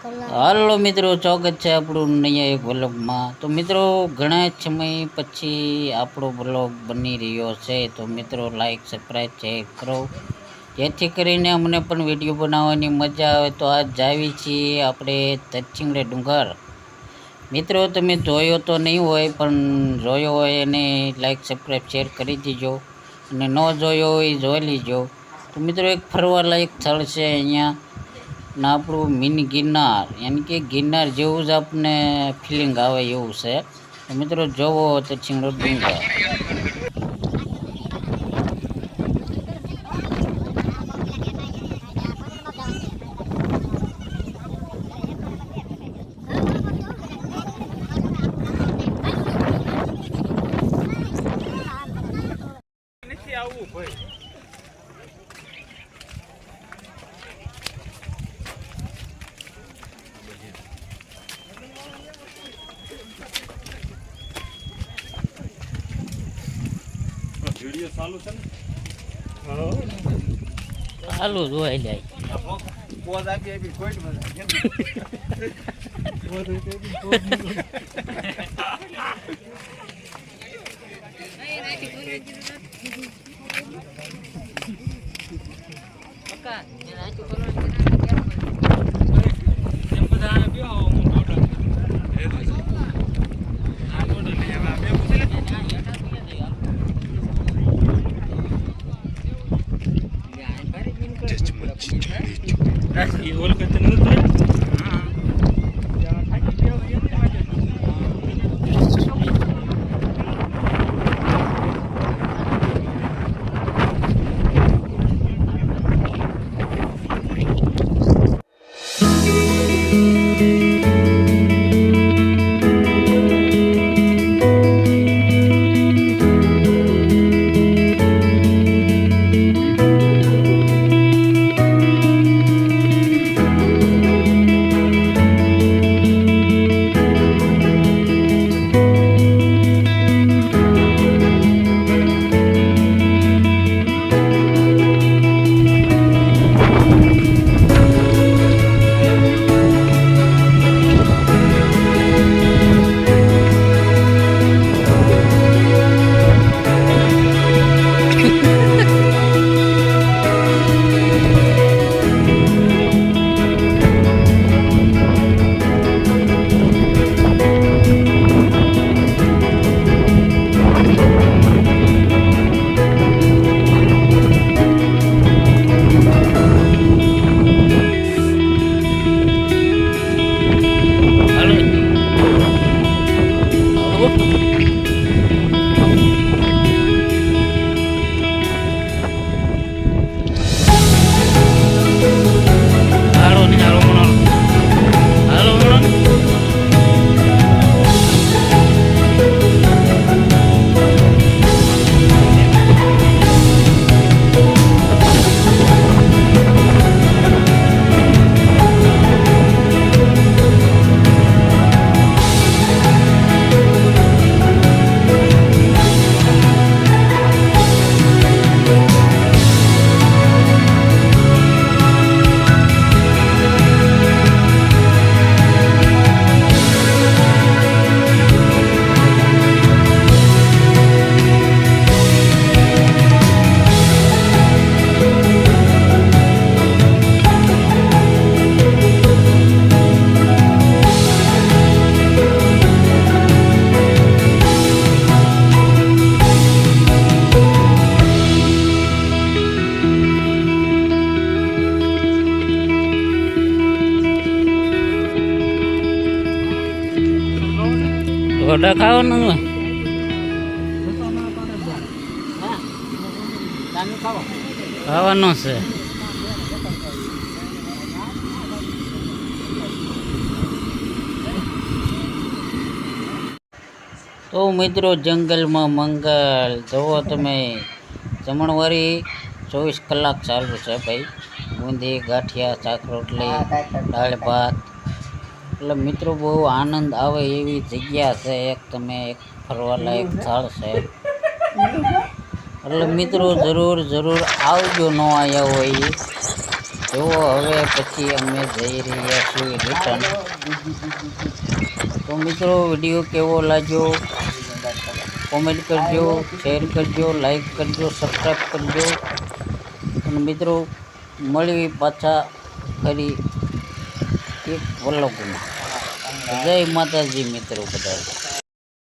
હાલો મિત્રો, સ્વાગત છે આપણું નયા એક વ્લોગમાં। તો મિત્રો, ઘણા સમય પછી આપણો વ્લોગ બની રહ્યો છે। તો મિત્રો, લાઈક સબસ્ક્રાઈબ શેર કરો, જેથી કરીને અમને પણ વિડીયો બનાવવાની મજા આવે। તો આજ જાવી છીએ આપણે તરછીંગડે ડુંગર। મિત્રો, તમે જોયો તો નહીં હોય, પણ જોયો હોય એને લાઈક સબસ્ક્રાઈબ શેર કરી દીજો, અને ન જોયો હોય એ જોઈ લીજો। તો મિત્રો, એક ફરવાલાયક સ્થળ છે અહીંયા ના, આપણું મિની ગિરનાર, યાની કે ગિરનાર જેવું જ આપને ફિલિંગ આવે એવું છે। તો મિત્રો, જોવો તરછીંગડો ડુંગર। વિડિયો ચાલુ છે ને? ચાલુ જોઈ જાય। પોઝ આપી આપી કોઈ મજા ગોડા ખાવાનું ખાવાનું છે। તો મિત્રો, જંગલમાં મંગલ જુઓ તમે, જમણવારી 24 કલાક ચાલુ છે ભાઈ। બુંદી, ગાંઠિયા, શાક રોટલી, દાળ ભાત, એટલે મિત્રો બહુ આનંદ આવે એવી જગ્યા છે। એક તમે એક ફરવાલાયક સ્થળ છે, એટલે મિત્રો જરૂર આવજો, ન આવ્યા હોય જુઓ હવે પછી અમે જઈ રહ્યા છીએ રિટર્ન. તો મિત્રો વિડીયો કેવો લાગ્યો કોમેન્ટ કરજો, શેર કરજો, લાઈક કરજો, સબસ્ક્રાઈબ કરજો. અને મિત્રો મળવી પાછા ફરી એક વ્લોગમાં. જય માતાજી મિત્રો બધા.